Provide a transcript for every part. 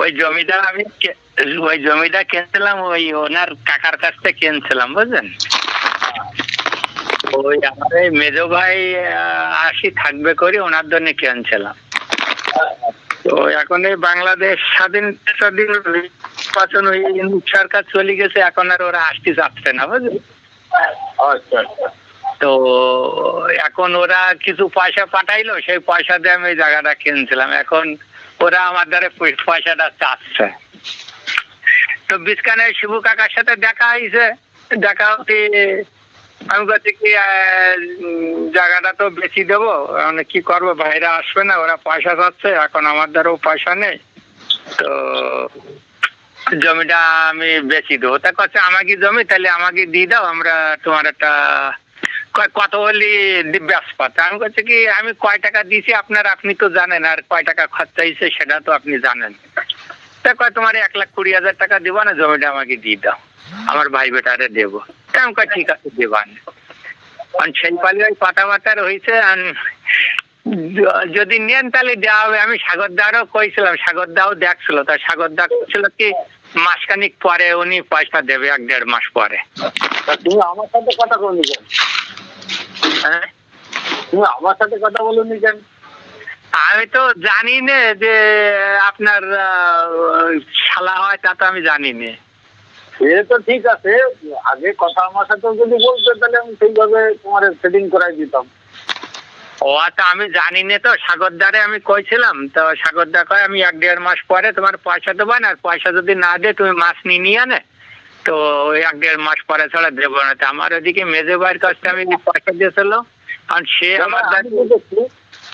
ওই জমিটা ওই জমিটা কিনছিলাম, ওই ওনার কাকার কাছ থেকে কিনছিলাম, বুঝলেন? ওই আমার এই মেজো ভাই আসি থাকবে করে ওনার জন্য কিনছিলাম। তো এখন এই বাংলাদেশ স্বাধীন নির্বাচন ওই সরকার চলে গেছে, এখন আর ওরা আসতে যাচ্ছে না, বুঝলেন? তো এখন ওরা কিছু পয়সা পাঠাইলো, সেই পয়সা দিয়ে আমি ওই জায়গাটা কিনছিলাম। এখন ওরা আমার দ্বারা পয়সাটা চাচ্ছে। তো বিস্কানে শিবু কাকার সাথে দেখা হয়েছে, দেখা হতে আমি বলছি কি জায়গাটা তো বেশি দেবো, মানে কি করবো, ভাইরা আসবে না, ওরা পয়সা চাচ্ছে, এখন আমার দ্বারাও পয়সা নেই, তো জমিটা আমি বেশি দেবো। তা করছে আমাকে জমি, তাহলে আমাকে দিয়ে দাও, আমরা তোমার একটা কত হলি ব্যাসপাত। আমি বলছি কি আমি কয় টাকা দিয়েছি আপনি তো জানেন, আর কয় টাকা খরচা হয়েছে সেটা তো আপনি জানেন। তা কয় তোমার 1,20,000 টাকা দেবো না, জমিটা আমাকে দিয়ে দাও, আমার ভাই বেটারে দেবো। আমি কয় ঠিক আছে দেবান। সেই পালি ওই কথাবার্তা হয়েছে, যদি নেন তাহলে দেওয়া হবে। আমি সাগর দাও কইছিলাম, সাগর দাও দেখছিল, তা সাগর দা ছিল কি মাসখানিক পরে উনি পয়সা দেবে, 1-1.5 মাস পরে। তুমি আমার সাথে কথা বলনি কেন? হ্যাঁ, তুমি আমার সাথে কথা বলনি কেন? আমি তো জানি না যে আপনার শালা হয়, তা তো আমি জানি না। সে তো ঠিক আছে, আগে কথা আমার সাথে যদি বলতে তাহলে আমি সেইভাবে তোমার সেটিং করাই দিতাম। ও তো আমি জানি না, তো সাগরদারে আমি কইছিলাম, তো সাগরদা কয় আমি 1-1.5 মাস পরে তোমার পয়সা দেবো না, আর পয়সা যদি না দে তুমি মাছ নিয়ে আনে, তো ওই 1-1.5 মাস পরে ছাড়া দেবো না। তো আমার ওদিকে মেজো ভাইয়ের কাছ থেকে আমি পয়সা দিয়েছিল, আর সে আমার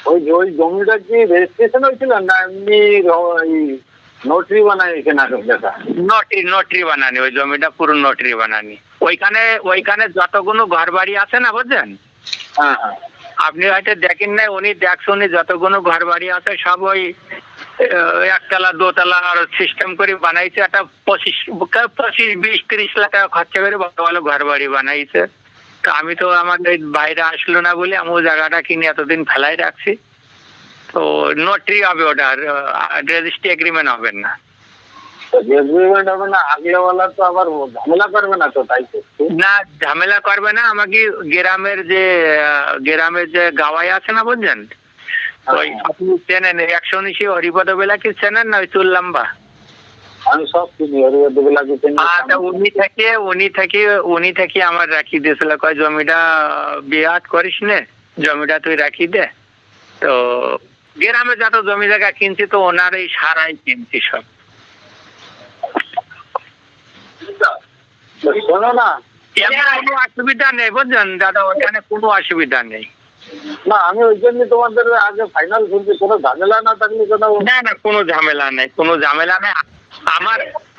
ওই জমিটা কি রেজিস্ট্রেশন হয়েছিল না এমনি নোটরি বানাইছে? নাটক দেখা নোটরি বানানি, ওই জমিটা পুরো নোটরি বানানি। ওইখানে যতগুলো ঘর বাড়ি আছে না, বুঝছেন? হ্যাঁ হ্যাঁ, আপনি হয়তো দেখেন না, উনি দেখছেন উনি যতগুলো ঘর বাড়ি আছে সব ওই একতলা দোতলা আর সিস্টেম করে বানাইছে। একটা 25-20-30 লাখ টাকা খরচা করে ভালো ভালো ঘর বাড়ি বানাইছে। তো আমি তো আমাদের বাইরে আসলো না বলে আমি ওই জায়গাটা কিনে এতদিন ফেলাই রাখছি। তো নোটরি হবে, ওটা রেজিস্ট্রি এগ্রিমেন্ট হবে না। এগ্রিমেন্ট হবে না, আগলেওয়ালা তো আবার ঝামেলা করবে না তো? তাই তো না, ঝামেলা করবে না। আমাকে গ্রামের যে গাওয়াই আছে না, বুঝছেন? ওই আপনি চেনেন 119 হরিপদ বেলা কি চেনেন না, ওই চুল লম্বা? আমি সব চিনি, হরিপদ বেলা কি চিনি। উনি থেকে আমার রাখি দিয়েছিল, কয় জমিটা বিয়াত করিস নে, জমিটা তুই রাখি দে। তো গ্রামে যত জমি জায়গা কিনছি তো ওনার এই সারাই কিনছি সব। শোনো না, কোনো অসুবিধা নেই, বুঝছেন দাদা, ওখানে কোনো অসুবিধা নেই। না আমি ওই জন্য তোমাদের আগে ফাইনাল করছি, কোনো ঝামেলা না থাকলে না কোনো ঝামেলা নেই, কোনো ঝামেলা নেই।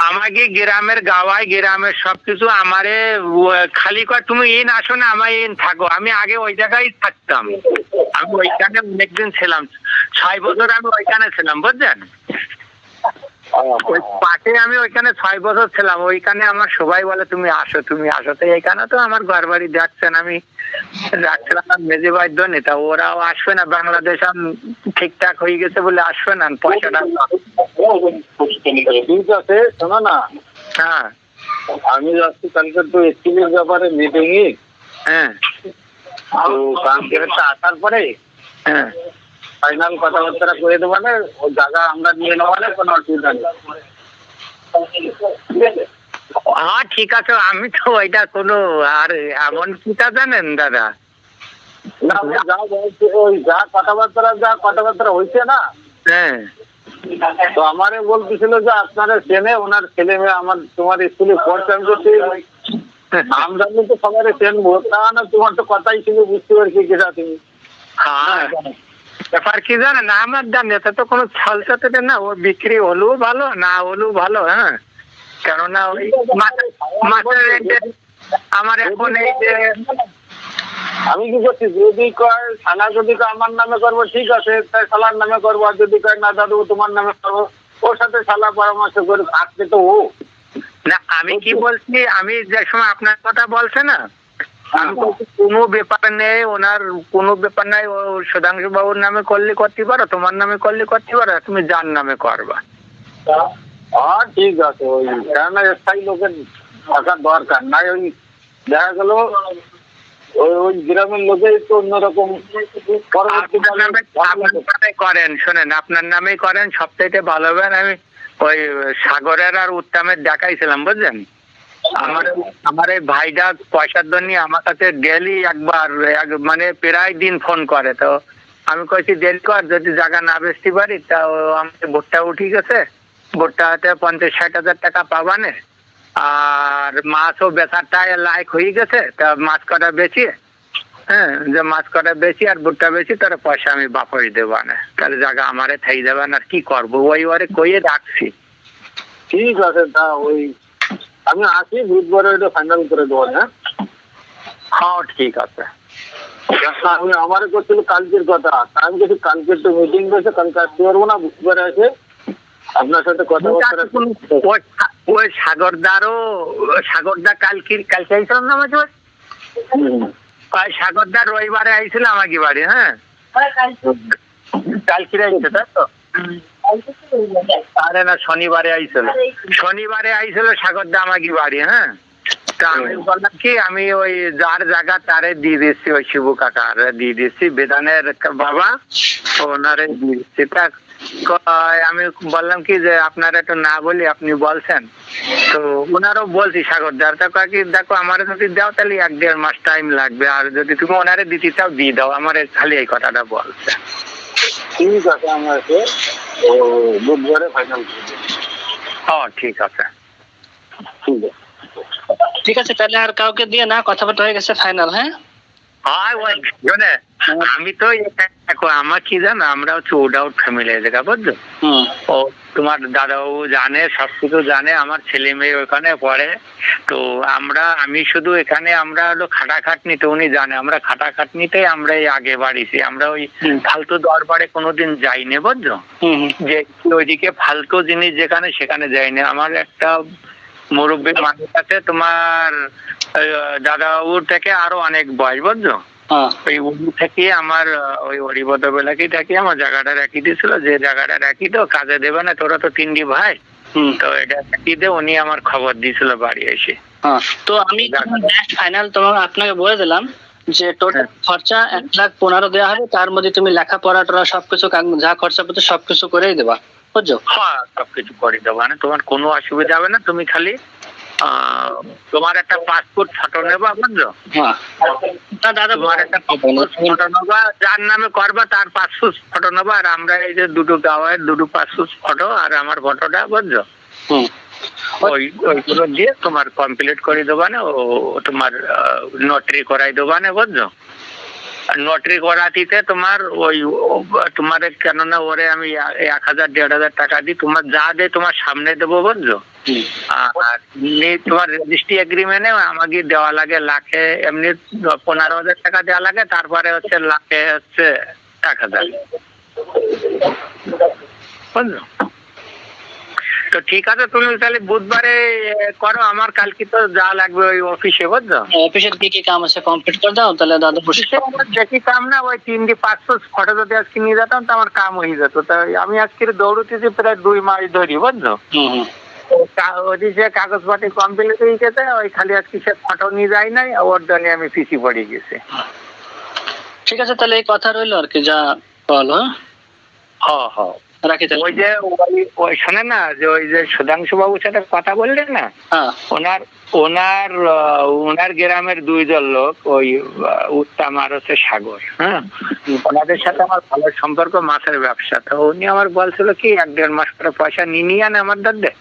আমাকে গ্রামের গাওয়ায় গ্রামের সবকিছু আমারে খালি কর, তুমি ইন আসো না, আমার ইন থাকো। আমি আগে ওই জায়গায় থাকতাম, আমি ওইখানে অনেকদিন ছিলাম, 6 বছর আমি ওইখানে ছিলাম, বুঝছেন? ওই পাশে আমি ওইখানে 6 বছর ছিলাম। ওইখানে আমার সবাই বলে তুমি আসো তুমি আসো। তো এইখানে তো আমার ঘর বাড়ি দেখছেন, আমি রাখছিলাম মেজে বাধ্য নেতা, ওরাও আসবে না, বাংলাদেশ ঠিকঠাক হয়ে গেছে বলে আসবে না, পয়সাটা। ঠিক আছে, শোনো না, হ্যাঁ আমি যাচ্ছি কালকে তো এসটিভির ব্যাপারে মিটিং এ। হ্যাঁ, তো কালকে আসার পরে হ্যাঁ ফাইনাল কথাবার্তা করে দেবো, না ওই জায়গা আমরা নিয়ে নেবো, না কোনো অসুবিধা নেই। হ্যাঁ ঠিক আছে, আমি তো ওইটা কোনো আর এমন কিটা জানেন দাদা, না ওই যা কথাবার্তা হয়েছে না, হ্যাঁ তো আমারে বলতেছিল যে আপনারা চেনে, ওনার ছেলে মেয়ে আমার তোমার স্কুলে পড়ছে। আমি বলছি নাম জানলে তো সবাই চেনবো, তা না তোমার তো কথাই ছিল, বুঝতে পারছি যেটা তুমি। হ্যাঁ ব্যাপার কি জানেন, আমার দাম এটা তো কোনো ছলচাতে না, ও বিক্রি হলেও ভালো না হলেও ভালো। হ্যাঁ, কেননা ওই মাছের আমার এখন এই যে আমি কি করছি, যদি কয় থানা যদি কয় আমার নামে করবো ঠিক আছে, তাই শালার নামে করবো, আর যদি কয় না দাদু তোমার নামে করবো, ওর সাথে শালা পরামর্শ করে থাকতে তো ও। না, আমি কি বলছি, আমি যে সময় আপনার কথা বলছে না, আমি বলছি, কোনো ব্যাপার নেই, ওনার কোনো ব্যাপার নাই, ও সুধাংশু বাবুর নামে করলে করতে পারো, তোমার নামে করলে করতে পারো, তুমি যার নামে করবা। হ্যাঁ ঠিক আছে, ওই কেন স্থায়ী লোকের থাকার দরকার নাই। ওই দেখা গেল ওই ওই গ্রামের লোকেই তো অন্যরকম আপনার নামে করেন, শোনেন, আপনার নামেই করেন, সবচাইতে ভালো হবে। আমি ওই সাগরের আর উত্তমের দেখাইছিলাম, বুঝলেন। আমার এই ভাইটা পয়সার জন্য আমার কাছে ডেলি একবার মানে প্রায় দিন ফোন করে। তো আমি কইছি দেরি কর, যদি জায়গা না বেচতে পারি তা আমাকে ভোটটা উঠে গেছে, ভোটটাতে 50-60 হাজার টাকা পাবানে, আর মাছও বেচারটায় লাইক হয়ে গেছে, তা মাছ কটা বেচি, হ্যাঁ, যে মাছ কটা বেশি আর ভুট্টা বেশি, তার পয়সা আমি বাপরি দেবো না, তাহলে জায়গা আমারে থাই দেবেন। আর কি করবো, ওই ওরে কইয়ে রাখছি। ঠিক আছে, তা ওই আমি আসি বুধবারে ওইটা ফাইনাল করে দেবো। হ্যাঁ হ্যাঁ ঠিক আছে। আমি আমারে করছিল কালকের কথা, আমি কিছু কালকে একটু মিটিং রয়েছে, কালকে আসতে পারবো না, বুধবারে আছে আপনার সাথে কথাবার্তা। ওই সাগরদা কালকে আইছিল না মাঝে, সাগরদা রবিবারে আইছিল আমাকে বাড়ি। হ্যাঁ কালকে আইছে, তাই তো? আরে না, শনিবারে আইছিল সাগরদা আমাকে বাড়ি। হ্যাঁ, তা আমি বললাম কি, আমি ওই যার জায়গা তারে দিয়ে দিচ্ছি, ওই শিবু কাকার দিয়ে দিচ্ছি, বেদানের বাবা ওনারে দিয়ে দিচ্ছি। তা আমি বললাম কি যে আপনারা একটু না বলি আপনি বলছেন, তো ওনারও বলছি সাগরদার, তা কি দেখো আমার যদি দাও তাহলে 1-1.5 মাস টাইম লাগবে, আর যদি তুমি ওনারে দিতে চাও দিয়ে দাও, আমার খালি এই কথাটা বলছে। ঠিক আছে, আমাকে বুধবারে ফাইনাল করে দেবো। হ্যাঁ ঠিক আছে। ঠিক আছে, তাহলে আর কাউকে দিয়ে না, কথাবার্তা হয়ে গেছে ফাইনাল। হ্যাঁ আমি তো দেখো, আমার কি জানো, আমরা হচ্ছে উড-আউট ফ্যামিলি জায়গা, বুঝছো? ও তোমার দাদাবাবু জানে, সবকিছু জানে, আমার ছেলে মেয়ে ওখানে পড়ে। তো আমি শুধু এখানে আমরা হলো খাটাখাটনিতে, উনি জানে আমরা খাটাখাটনিতে আমরা আগে বাড়িছি, আমরা ওই ফালতু দরবারে কোনোদিন যাইনি, বুঝছো? যে ওইদিকে ফালতু জিনিস যেখানে সেখানে যাইনি। আমার একটা মুরব্বী মানুষ আছে, তোমার দাদাবাবুর থেকে আরো অনেক বয়স, বুঝছো? ওই উনি থেকে আমার ওই হরিপদ বেলাকি থেকে আমার জায়গাটা রাখি দিয়েছিল, যে জায়গাটা রাখি তো কাজে দেবে না, তোরা তো 3 ভাই, তো এটা রাখি দে, উনি আমার খবর দিয়েছিল বাড়ি এসে। তো আমি ফাইনাল তোমাকে আপনাকে বলে দিলাম যে টোটাল খরচা 1,15,000 দেওয়া হবে, তার মধ্যে তুমি লেখাপড়া টড়া সবকিছু যা খরচা পড়ছে সবকিছু করেই দেবা, বুঝছো? হ্যাঁ সবকিছু করে দেবো, মানে তোমার কোনো অসুবিধা হবে না, তুমি খালি তোমার একটা পাসপোর্ট ফটো নেবা, বুঝছো? দাদা তোমার একটা ফটো নেবা, যার নামে করবা তার পাসপোর্ট ফটো নেবা, আর আমরা এই যে দুটো গাওয়ার দুটো পাসপোর্ট ফটো আর আমার ফটোটা, বুঝছো? ওইগুলো দিয়ে তোমার কমপ্লিট করে দেবা না, ও তোমার নোটারি করাই দেবা না, বুঝছো? নোটারি করাতিতে তোমার ওই তোমার কেননা ওরে আমি 1,000-1,500 টাকা দিই, তোমার যা দেয় তোমার সামনে দেবো, বুঝছো? আর তোমার রেজিস্ট্রি এগ্রিমেন্টে আমাকে দেওয়া লাগে লাখে, এমনি 15,000 টাকা দেওয়া লাগে, তারপরে হচ্ছে লাখে হচ্ছে 1,000, বুঝছো? তো ঠিক আছে, তুমি তাহলে বুধবারে করো, আমার কালকে তো যা লাগবে ওই অফিসে, বুঝছো? অফিসের কি কি কাম আছে কমপ্লিট করে দাও, তাহলে দাদা দেখি কাম না, ওই 3 পাসপোর্ট ফটো যদি আজকে নিয়ে যেতাম তো আমার কাম হয়ে যেত। তাই আমি আজকে দৌড়তেছি প্রায় 2 মাস ধরি, বুঝছো? ওদিকে কাগজপাতি কমপ্লিট হয়ে গেছে, ওই খালি আজকে সে ফটো নিয়ে যায় নাই, ওর জন্য আমি পিছিয়ে পড়ে গেছি। ঠিক আছে, তাহলে এই কথা রইলো আর কি, যা বলো। হ্যাঁ হ্যাঁ রাখি তাহলে। ওই যে ওই শোনে না, যে ওই যে সুধাংশু বাবুর সাথে কথা বললেন না, ওনার গ্রামের 2 জন লোক, ওই উত্তম আর হচ্ছে সাগর, হ্যাঁ, ওনাদের সাথে আমার ভালো সম্পর্ক, মাছের ব্যবসা। তো উনি আমার বলছিল কি 1-1.5 মাস করে পয়সা নিয়ে আনে আমার দাদা,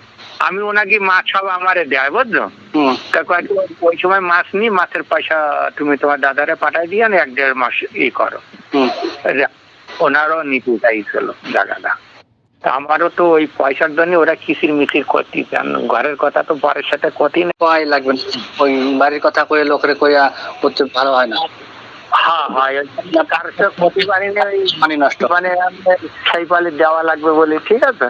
আমি ওনাকে মাছ সব আমারে দেয়, বুঝছো? ওই সময় মাছ নি, মাছের পয়সা তুমি তোমার দাদারে পাঠাই দিয়ে 1-1.5 মাস করো। ওনারও নীতি চাইছিল জায়গাটা, আমারও তো ওই পয়সার জন্য ওরা কিসির মিচির করতে চান, ঘরের কথা তো পরের সাথে কতই লাগবে, ওই বাড়ির কথা কয়ে লোকের কইয়া করতে ভালো হয় না। হ্যাঁ হয়, কারোর সাথে ক্ষতি পারি না, মানি নষ্ট, মানে সেই পালি দেওয়া লাগবে বলে। ঠিক আছে।